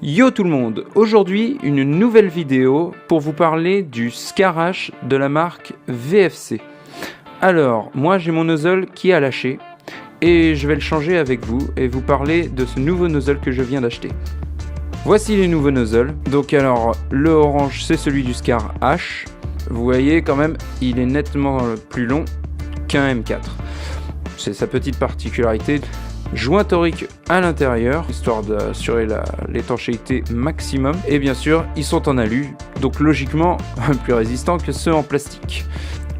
Yo tout le monde, aujourd'hui une nouvelle vidéo pour vous parler du Scarache de la marque VFC. Alors, moi j'ai mon nozzle qui a lâché et je vais le changer avec vous et vous parler de ce nouveau nozzle que je viens d'acheter. Voici les nouveaux nozzles. Donc alors, le orange c'est celui du Scarache. Vous voyez quand même, il est nettement plus long qu'un M4. C'est sa petite particularité. Joint torique à l'intérieur, histoire d'assurer l'étanchéité maximum. Et bien sûr, ils sont en alu, donc logiquement plus résistants que ceux en plastique.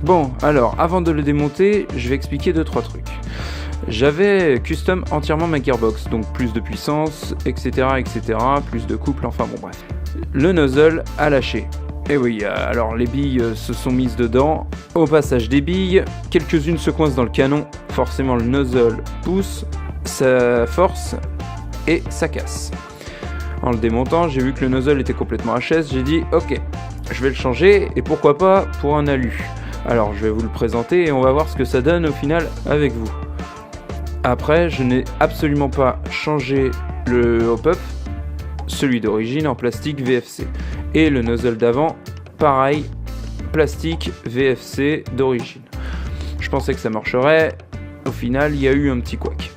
Bon, alors, avant de le démonter, je vais expliquer 2-3 trucs. J'avais custom entièrement ma gearbox, donc plus de puissance, etc., etc., plus de couple, enfin bon bref. Le nozzle a lâché. Et oui, alors les billes se sont mises dedans. Au passage des billes, quelques-unes se coincent dans le canon. Forcément le nozzle pousse, ça force et ça casse. En le démontant, j'ai vu que le nozzle était complètement HS. J'ai dit ok, je vais le changer et pourquoi pas pour un alu. Alors je vais vous le présenter et on va voir ce que ça donne au final avec vous. Après, je n'ai absolument pas changé le hop-up, celui d'origine en plastique VFC. Et le nozzle d'avant, pareil, plastique VFC d'origine. Je pensais que ça marcherait, au final il y a eu un petit couac.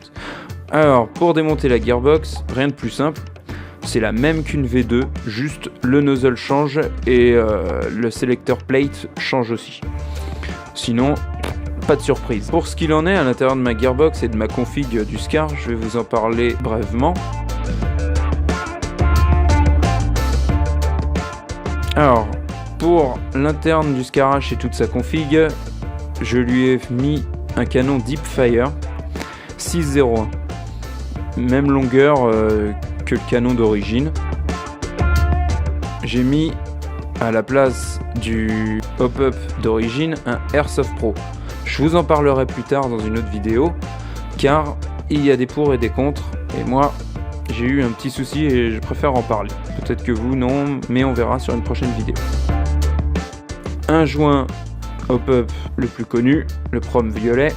Alors pour démonter la gearbox, rien de plus simple, c'est la même qu'une V2, juste le nozzle change et le selector plate change aussi. Sinon, pas de surprise. Pour ce qu'il en est à l'intérieur de ma gearbox et de ma config du Scar, je vais vous en parler brièvement. Alors, pour l'interne du Scarache et toute sa config, je lui ai mis un canon Deepfire 601. Même longueur que le canon d'origine. J'ai mis à la place du hop-up d'origine un Airsoft Pro. Je vous en parlerai plus tard dans une autre vidéo, car il y a des pour et des contre, et moi j'ai eu un petit souci et je préfère en parler. Peut-être que vous non, mais on verra sur une prochaine vidéo. Un joint hop-up le plus connu, le Prom violet.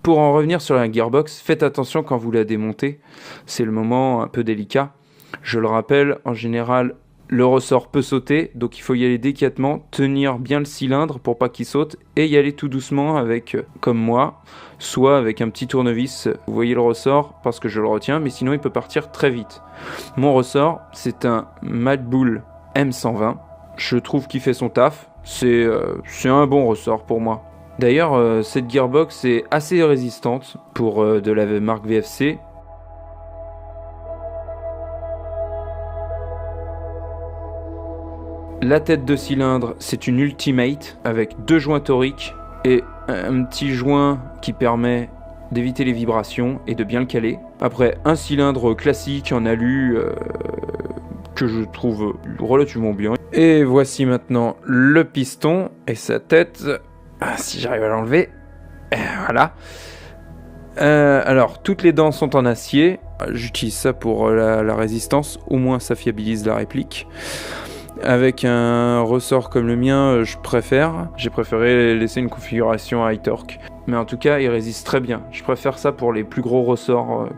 Pour en revenir sur la gearbox, faites attention quand vous la démontez, c'est le moment un peu délicat. Je le rappelle, en général, le ressort peut sauter, donc il faut y aller délicatement, tenir bien le cylindre pour pas qu'il saute, et y aller tout doucement avec, comme moi, soit avec un petit tournevis. Vous voyez le ressort, parce que je le retiens, mais sinon il peut partir très vite. Mon ressort, c'est un Mad Bull M120. Je trouve qu'il fait son taf, c'est un bon ressort pour moi. D'ailleurs, cette gearbox est assez résistante pour de la marque VFC. La tête de cylindre, c'est une Ultimate avec 2 joints toriques et un petit joint qui permet d'éviter les vibrations et de bien le caler. Après, un cylindre classique en alu que je trouve relativement bien. Et voici maintenant le piston et sa tête. Si j'arrive à l'enlever, voilà. Alors, toutes les dents sont en acier. J'utilise ça pour la résistance, au moins ça fiabilise la réplique. Avec un ressort comme le mien, j'ai préféré laisser une configuration high torque. Mais en tout cas, il résiste très bien. Je préfère ça pour les plus gros ressorts.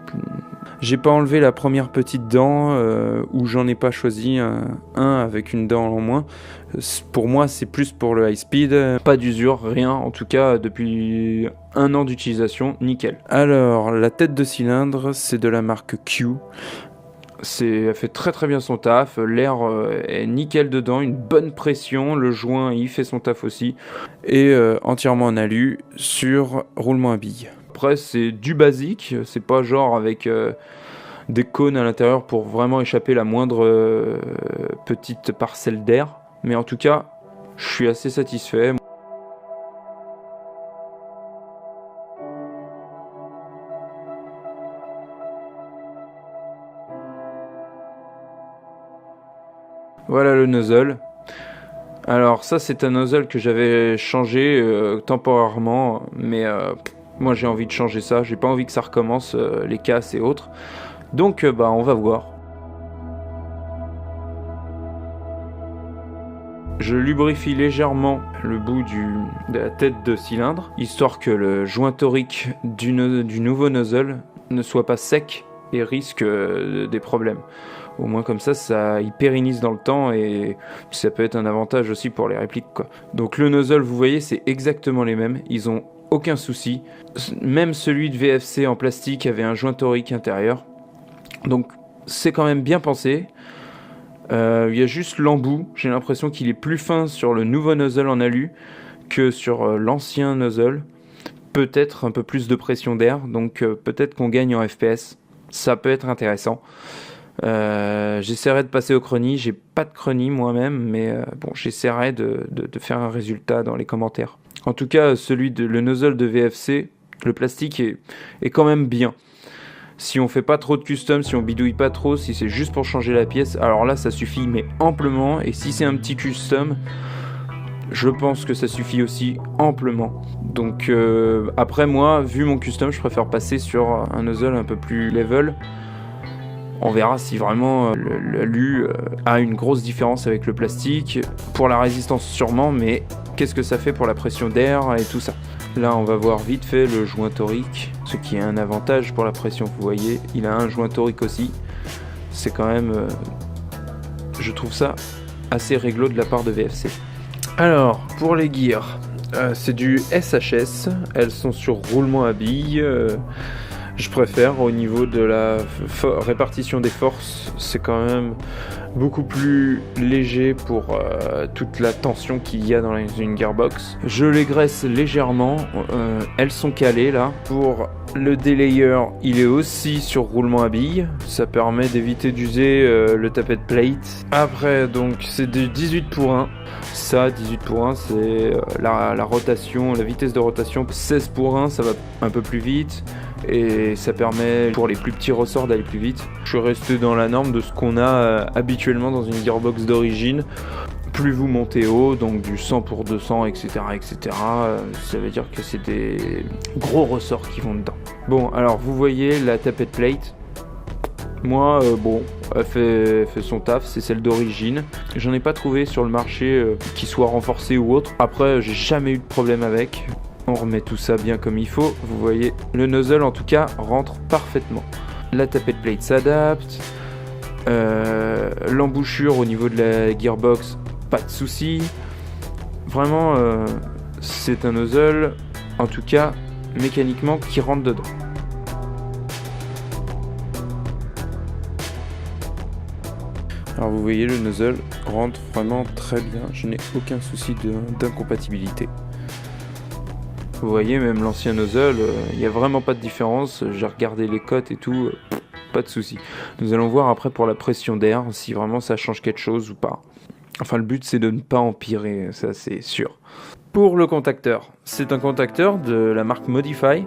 J'ai pas enlevé la première petite dent, où j'en ai pas choisi un avec une dent en moins. Pour moi, c'est plus pour le high speed. Pas d'usure, rien. En tout cas, depuis 1 an d'utilisation, nickel. Alors, la tête de cylindre, c'est de la marque Q. Elle fait très très bien son taf, l'air est nickel dedans, une bonne pression, le joint il fait son taf aussi, et entièrement en alu sur roulement à billes. Après c'est du basique, c'est pas genre avec des cônes à l'intérieur pour vraiment échapper la moindre petite parcelle d'air, mais en tout cas je suis assez satisfait. Voilà le nozzle. Alors ça c'est un nozzle que j'avais changé temporairement, mais moi j'ai envie de changer ça, j'ai pas envie que ça recommence les casses et autres. Donc on va voir. Je lubrifie légèrement le bout de la tête de cylindre, histoire que le joint torique du nouveau nozzle ne soit pas sec et risque des problèmes. Au moins comme ça il pérennise dans le temps et ça peut être un avantage aussi pour les répliques, quoi. Donc le nozzle, vous voyez, c'est exactement les mêmes. Ils ont aucun souci. Même celui de VFC en plastique avait un joint torique intérieur. Donc c'est quand même bien pensé. Il y a juste l'embout. J'ai l'impression qu'il est plus fin sur le nouveau nozzle en alu que sur l'ancien nozzle. Peut-être un peu plus de pression d'air. Donc peut-être qu'on gagne en FPS. Ça peut être intéressant. J'essaierai de passer au chrony. J'ai pas de chrony moi-même, mais bon, j'essaierai de faire un résultat dans les commentaires. En tout cas, le nozzle de VFC, le plastique est quand même bien. Si on fait pas trop de custom, si on bidouille pas trop, si c'est juste pour changer la pièce, alors là ça suffit mais amplement. Et si c'est un petit custom, je pense que ça suffit aussi amplement. Donc après moi, vu mon custom, je préfère passer sur un nozzle un peu plus level. On verra si vraiment l'alu a une grosse différence avec le plastique. Pour la résistance sûrement, mais qu'est-ce que ça fait pour la pression d'air et tout ça. Là on va voir vite fait le joint torique, ce qui est un avantage pour la pression. Vous voyez, il a un joint torique aussi. C'est quand même, je trouve ça assez réglo de la part de VFC. Alors pour les gears, c'est du SHS. Elles sont sur roulement à billes. Je préfère au niveau de la répartition des forces, c'est quand même beaucoup plus léger pour toute la tension qu'il y a dans une gearbox. Je les graisse légèrement, elles sont calées là. Pour le delayer, il est aussi sur roulement à billes, ça permet d'éviter d'user le tapet plate. Après donc c'est du 18 pour 1. Ça, 18 pour 1, c'est la rotation, la vitesse de rotation. 16 pour 1, ça va un peu plus vite. Et ça permet pour les plus petits ressorts d'aller plus vite. Je suis resté dans la norme de ce qu'on a habituellement dans une gearbox d'origine. Plus vous montez haut, donc du 100 pour 200, etc., etc., ça veut dire que c'est des gros ressorts qui vont dedans. Bon, alors vous voyez la tapette plate. Moi, bon, elle fait son taf, c'est celle d'origine. J'en ai pas trouvé sur le marché qui soit renforcée ou autre. Après, j'ai jamais eu de problème avec. On remet tout ça bien comme il faut. Vous voyez, le nozzle en tout cas rentre parfaitement. La tapette plate s'adapte. L'embouchure au niveau de la gearbox, pas de souci. Vraiment, c'est un nozzle, en tout cas mécaniquement, qui rentre dedans. Alors vous voyez, le nozzle rentre vraiment très bien. Je n'ai aucun souci d'incompatibilité. Vous voyez, même l'ancien nozzle, il n'y a vraiment pas de différence. J'ai regardé les cotes et tout, pas de souci. Nous allons voir après pour la pression d'air, si vraiment ça change quelque chose ou pas. Enfin, le but c'est de ne pas empirer, ça c'est sûr. Pour le contacteur, c'est un contacteur de la marque Modify.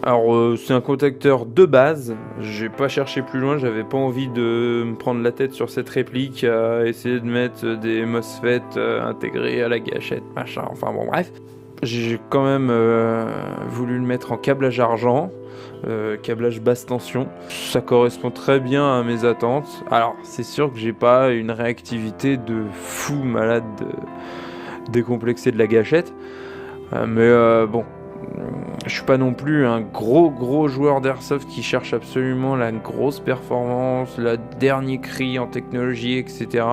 Alors c'est un contacteur de base, j'ai pas cherché plus loin, j'avais pas envie de me prendre la tête sur cette réplique à essayer de mettre des MOSFET intégrés à la gâchette, machin, enfin bon bref. J'ai quand même voulu le mettre en câblage argent, câblage basse tension. Ça correspond très bien à mes attentes. Alors c'est sûr que j'ai pas une réactivité de fou malade décomplexé de la gâchette, mais bon, je suis pas non plus un gros joueur d'airsoft qui cherche absolument la grosse performance, le dernier cri en technologie, etc.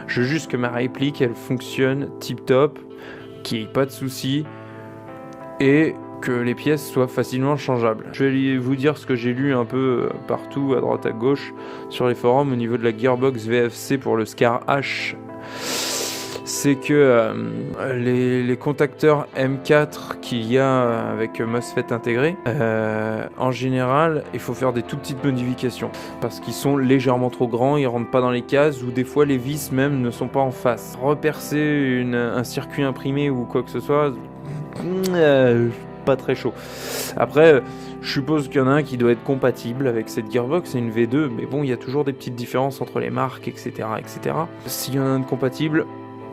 Je veux juste que ma réplique elle fonctionne tip top, qu'il n'y ait pas de soucis et que les pièces soient facilement changeables. Je vais vous dire ce que j'ai lu un peu partout à droite à gauche sur les forums au niveau de la gearbox VFC pour le Scar H. C'est que les contacteurs M4 qu'il y a avec MOSFET intégré, en général, il faut faire des tout petites modifications parce qu'ils sont légèrement trop grands, ils rentrent pas dans les cases ou des fois les vis même ne sont pas en face. Repercer un circuit imprimé ou quoi que ce soit, pas très chaud. Après, je suppose qu'il y en a un qui doit être compatible avec cette gearbox, c'est une V2, mais bon, il y a toujours des petites différences entre les marques, etc., etc. S'il y en a un de compatible,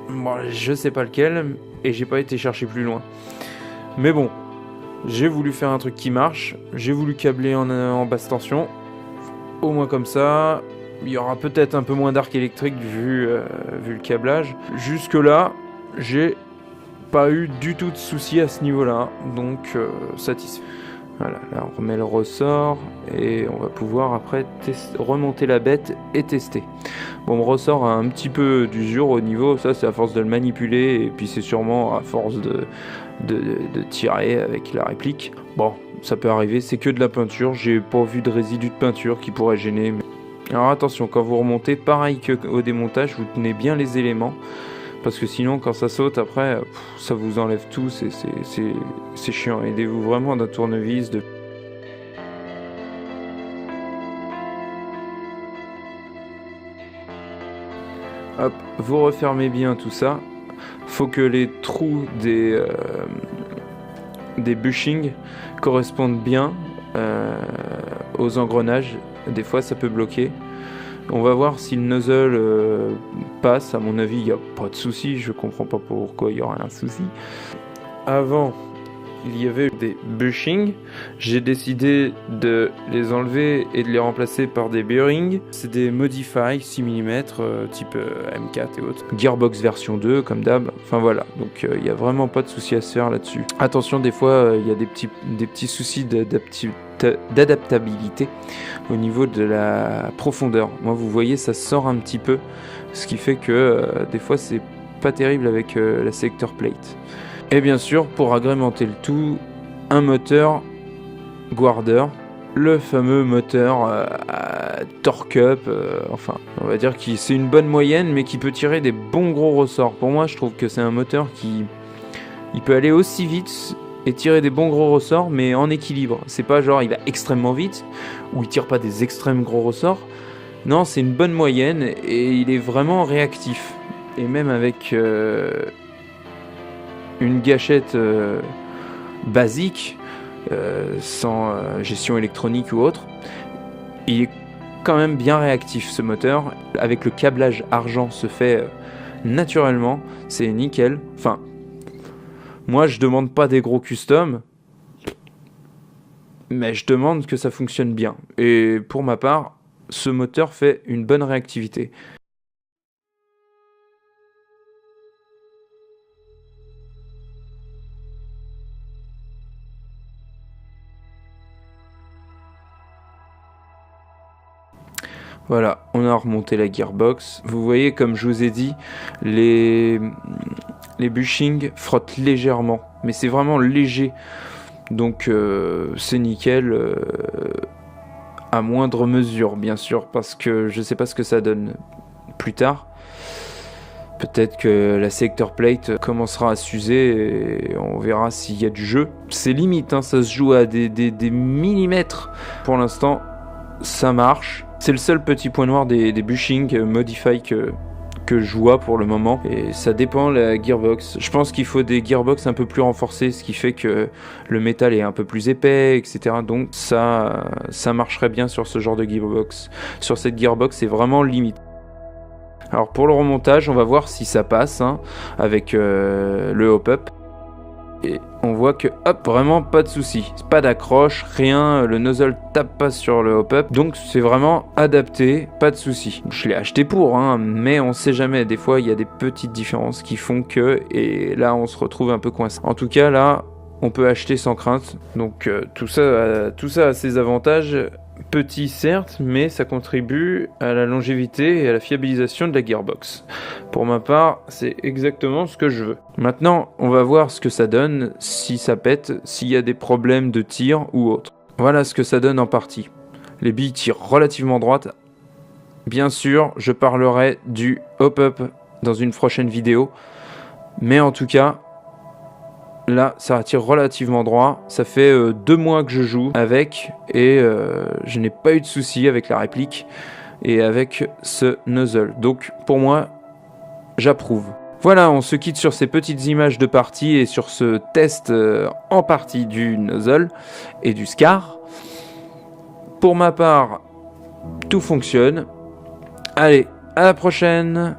bon, je sais pas lequel, et j'ai pas été chercher plus loin. Mais bon, j'ai voulu faire un truc qui marche, j'ai voulu câbler en basse tension, au moins comme ça, il y aura peut-être un peu moins d'arc électrique vu le câblage. Jusque là, j'ai pas eu du tout de soucis à ce niveau-là, donc satisfait. Voilà, là on remet le ressort et on va pouvoir après remonter la bête et tester. Bon, mon ressort a un petit peu d'usure au niveau, ça c'est à force de le manipuler et puis c'est sûrement à force de tirer avec la réplique. Bon, ça peut arriver, c'est que de la peinture, j'ai pas vu de résidus de peinture qui pourrait gêner. Alors attention, quand vous remontez, pareil qu'au démontage, vous tenez bien les éléments. Parce que sinon, quand ça saute, après, ça vous enlève tout, c'est chiant. Aidez-vous vraiment d'un tournevis. Hop, vous refermez bien tout ça. Faut que les trous des bushings correspondent bien aux engrenages. Des fois, ça peut bloquer. On va voir si le nozzle passe. À mon avis, il n'y a pas de souci. Je comprends pas pourquoi il y aurait un souci. Avant, il y avait des bushings. J'ai décidé de les enlever et de les remplacer par des bearings. C'est des Modify 6 mm type M4 et autres. Gearbox version 2 comme d'hab. Enfin voilà, donc il n'y a vraiment pas de souci à se faire là-dessus. Attention, des fois il y a des petits soucis d'adaptabilité au niveau de la profondeur. Moi, vous voyez, ça sort un petit peu, ce qui fait que des fois c'est pas terrible avec la selector plate. Et bien sûr, pour agrémenter le tout, un moteur Guarder, le fameux moteur Torque Up, enfin, on va dire que c'est une bonne moyenne, mais qui peut tirer des bons gros ressorts. Pour moi, je trouve que c'est un moteur qui il peut aller aussi vite et tirer des bons gros ressorts, mais en équilibre. C'est pas genre il va extrêmement vite, ou il tire pas des extrêmes gros ressorts. Non, c'est une bonne moyenne, et il est vraiment réactif. Et même avec une gâchette basique, sans gestion électronique ou autre, il est quand même bien réactif ce moteur. Avec le câblage argent se fait naturellement, c'est nickel. Enfin, moi je demande pas des gros customs, mais je demande que ça fonctionne bien. Et pour ma part, ce moteur fait une bonne réactivité. Voilà, on a remonté la gearbox. Vous voyez, comme je vous ai dit, les bushings frottent légèrement, mais c'est vraiment léger. Donc c'est nickel, à moindre mesure, bien sûr, parce que je sais pas ce que ça donne plus tard. Peut-être que la selector plate commencera à s'user et on verra s'il y a du jeu. C'est limite, hein, ça se joue à des millimètres. Pour l'instant, ça marche. C'est le seul petit point noir des bushings Modify que je vois pour le moment. Et ça dépend la gearbox. Je pense qu'il faut des gearbox un peu plus renforcées, ce qui fait que le métal est un peu plus épais, etc. Donc ça marcherait bien sur ce genre de gearbox. Sur cette gearbox, c'est vraiment limite. Alors pour le remontage, on va voir si ça passe hein, avec le hop-up. Et on voit que hop, vraiment pas de souci, pas d'accroche, rien, le nozzle tape pas sur le hop-up, donc c'est vraiment adapté, pas de souci. Je l'ai acheté pour, hein, mais on sait jamais, des fois il y a des petites différences qui font que, et là on se retrouve un peu coincé. En tout cas là, on peut acheter sans crainte, donc tout ça a ses avantages. Petit certes, mais ça contribue à la longévité et à la fiabilisation de la gearbox. Pour ma part, c'est exactement ce que je veux. Maintenant, on va voir ce que ça donne, si ça pète, s'il y a des problèmes de tir ou autre. Voilà ce que ça donne en partie. Les billes tirent relativement droite. Bien sûr, je parlerai du hop-up dans une prochaine vidéo, mais en tout cas, là, ça tire relativement droit. Ça fait 2 mois que je joue avec et je n'ai pas eu de soucis avec la réplique et avec ce nozzle. Donc, pour moi, j'approuve. Voilà, on se quitte sur ces petites images de partie et sur ce test en partie du nozzle et du Scar. Pour ma part, tout fonctionne. Allez, à la prochaine!